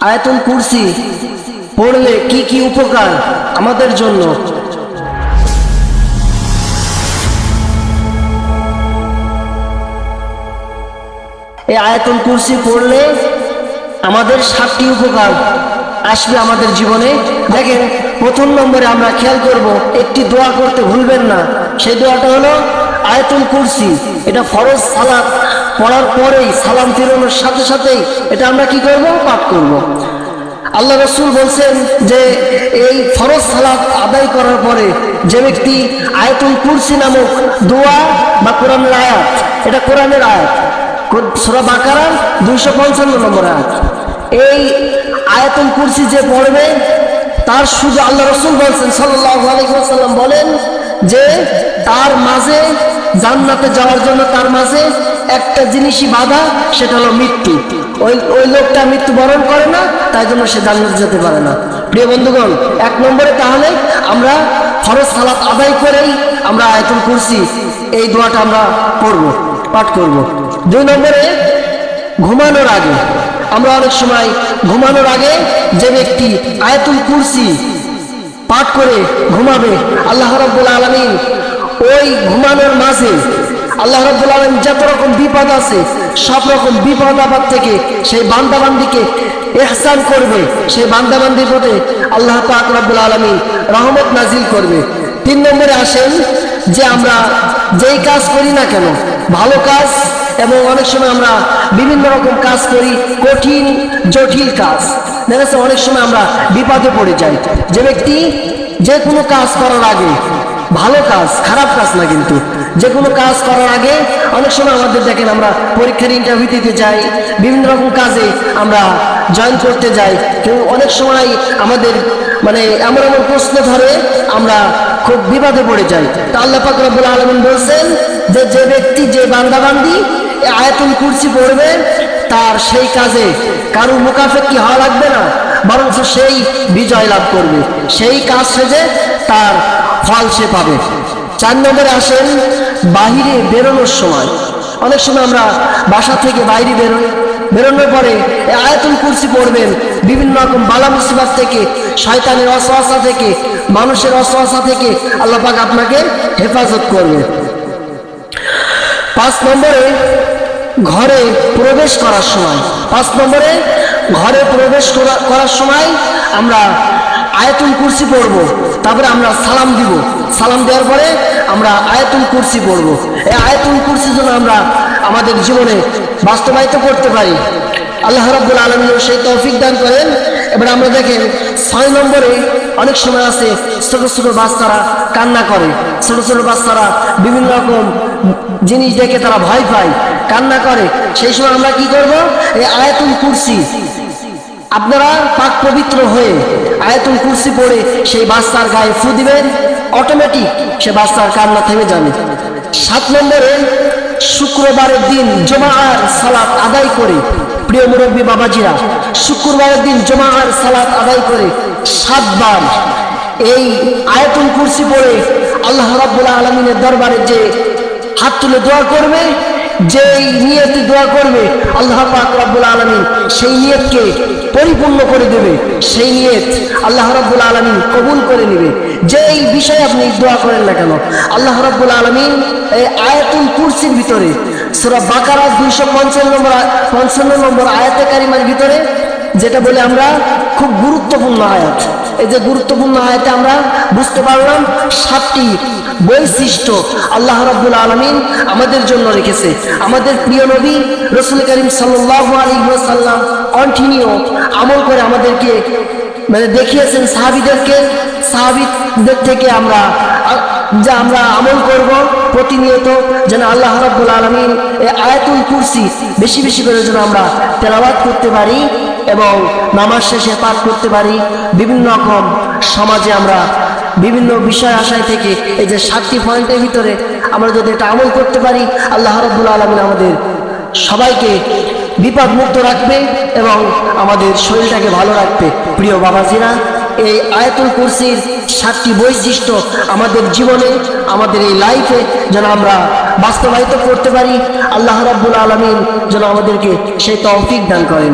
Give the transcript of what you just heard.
আয়াতুল কুরসি পড়লে কি কি উপকার আমাদের জন্য। এই আয়াতুল কুরসি পড়লে আমাদের 7টি উপকার আসবে আমাদের জীবনে। দেখেন, প্রথম নম্বরে আমরা খেয়াল করব, একটি দোয়া করতে ভুলবেন না। সেই দোয়াটা হলো আয়াতুল কুরসি। এটা ফরজ সালাত পড়ার পরেই, সালাম ফিরানোর সাথে সাথেই এটা আমরা কি করব? পাঠ করব। আল্লাহ রাসূল বলছেন যে এই ফরজ সালাত আদায় করার পরে যে ব্যক্তি আয়াতুল কুরসি নামক দোয়া বা কোরআনের আয়াত, এটা কোরআনের আয়াত, সূরা বাকারার 255 নম্বর আয়াত, এই আয়াতুল কুরসি যে পড়বে তার শুধু আল্লাহ রাসূল বলছেন সাল্লাল্লাহু আলাইহি ওয়াসাল্লাম বলেন যে তার মাঝে, জান্নাতে যাওয়ার জন্য তার মাঝে একটা জিনিসই বাধা, সেটা হলো মৃত্যু। ওই লোকটা মৃত্যুবরণ করে না, তাই জন্য সে জান্নাতে যেতে পারে না। প্রিয় বন্ধুগণ, 1 নম্বরে তাহলে আমরা ফরজ সালাত আদায় করেই আমরা আয়াতুল কুরসি এই দোয়াটা আমরা পড়ব, পাঠ করব। 2 নম্বরে ঘুমানোর আগে, আমরা অনেক সময় ঘুমানোর আগে যে ব্যক্তি আয়াতুল কুরসি পাঠ করে ঘুমাবে, আল্লাহ রাব্বুল আলামিন ওই ঘুমানোর মাঝে আল্লাহ রাব্বুল আলামিন যত রকম বিপদ আছে সব রকম বিপদ আপদ থেকে সেই বান্দাবান্দিকে ইহসান করবে, সেই বান্দাবান্দির প্রতি আল্লাহ পাক রাব্বুল আলামিন রহমত নাজিল করবে। 3 নম্বরে আসেন যে আমরা যেই কাজ করি না কেন, ভালো কাজ এবং অনেক সময় আমরা বিভিন্ন রকম কাজ করি, কঠিন জটিল কাজ, দেখা যাচ্ছে অনেক সময় আমরা বিপদে পড়ে যাই। যে ব্যক্তি যে কোনো কাজ করার আগে, ভালো কাজ খারাপ কাজ না, কিন্তু যে কোনো কাজ করার আগে অনেক সময় আমাদের দেখেন আমরা পরীক্ষার ইন্টারভিউ দিতে যাই, বিভিন্ন রকম কাজে আমরা জয়েন করতে যাই, কিন্তু অনেক সময় আমাদের এমন এমন প্রশ্ন ধরে আমরা খুব বিপদে পড়ে যাই। তা আল্লাহ পাক রব্বুল আলামিন বলছেন যে যে ব্যক্তি, যে বান্দাবান্দি আয়াতুল কুরসি পড়বে তার সেই কাজে কারো মুখাপেক্ষি হওয়া লাগবে না, বরং সেই বিজয় লাভ করবে, সেই কাজ সেজে তার ফল সে পাবে। 4 নম্বরে আসেন বাহিরে বেরোনোর সময়। অনেক সময় আমরা বাসা থেকে বাইরে বেরোনোর পরে আয়াতুল কুরসি পড়বেন, বিভিন্ন রকম বালা মুসিবত থেকে, শয়তানের ওয়াসওয়াসা থেকে, মানুষের ওয়াসওয়াসা থেকে আল্লাহ পাক আপনাকে হেফাজত করবে। 5 নম্বরে ঘরে প্রবেশ করার সময়, 5 নম্বরে ঘরে প্রবেশ করার সময় আমরা আয়াতুল কুরসি পড়ব, তারপরে আমরা সালাম দিব, সালাম দেওয়ার পরে আমরা আয়াতুল কুরসি পড়ব। এই আয়াতুল কুরসি যেন আমরা আমাদের জীবনে বাস্তবায়িত করতে পারি, আল্লাহ রাব্বুল আলামিন সেই তৌফিক দান করেন। এবার আমরা দেখেন 6 নম্বরে অনেক সময় আছে ছোট ছোট বাচ্চারা কান্না করে, ছোট ছোট বাচ্চারা বিভিন্ন রকম জিনিস দেখে তারা ভয় পায়, কান্না করে। সেই সময় আমরা কি করব? এই আয়াতুল কুরসি আপনারা পাক পবিত্র হয়ে আয়াতুল কুরসি পড়ে সেই বাচ্চার গায়ে ফু দিবেন, অটোমেটিক সে বাচ্চার কান্না থেমে যাবে। 7 নম্বরে শুক্রবারের দিন জুমার সালাত আদায় করে, প্রিয় মুরব্বী বাবাজিরা, শুক্রবারের দিন জুমার সালাত আদায় করে 7 বার এই আয়াতুল কুরসি পড়ে আল্লাহ রাব্বুল আলামিনের দরবারে যে হাত তুলে দোয়া করবে, যেই নিয়তে দোয়া করবে, আল্লাহ পাক রব্বুল আলামিন সেই নিয়তকে পরিপূর্ণ করে দেবে, সেই নিয়ত আল্লাহ রাব্বুল আলামিন কবুল করে নেবে। যেই বিষয়ে আপনি দোয়া করেন না কেন, আল্লাহ রাব্বুল আলামিন এই আয়াতুল কুরসির ভিতরে সূরা বাকারা 255 নম্বর আয়াতে কারিমার ভিতরে, যেটা বলে আমরা খুব গুরুত্বপূর্ণ আয়াত, এই যে গুরুত্বপূর্ণ আয়াতে আমরা বুঝতে পারলাম 7টি বৈশিষ্ট্য আল্লাহ রাব্বুল আলামিন আমাদের জন্য রেখেছে। আমাদের প্রিয় নবী রাসূল করিম সাল্লাল্লাহু আলাইহি ওয়াসাল্লাম কন্টিনিউ আমল করে আমাদেরকে দেখিয়েছেন, সাহাবীদের থেকে আমরা আমল করব প্রতিনিয়ত, যেন আল্লাহ রাব্বুল আলামিন এই আয়াতুল কুরসি বেশি বেশি করে যেন আমরা তেলাওয়াত করতে পারি এবং নামাজ শেষে পাঠ করতে পারি। বিভিন্ন রকম সমাজে আমরা বিভিন্ন বিষয় আশায় থেকে এই যে 7টি পয়েন্টের ভিতরে আমরা যদি এটা আমল করতে পারি, আল্লাহ রাব্বুল আলামিন আমাদের সবাইকে বিপদ মুক্ত রাখবে এবং আমাদের শরীরটাকে ভালো রাখবে। প্রিয় বাবাজিরা, এই আয়াতুল কুরসির 7টি বৈশিষ্ট্য আমাদের জীবনে, আমাদের এই লাইফে যেন আমরা বাস্তবায়িত করতে পারি, আল্লাহ রাব্বুল আলামিন যেন আমাদেরকে সেই তৌফিক দান করেন।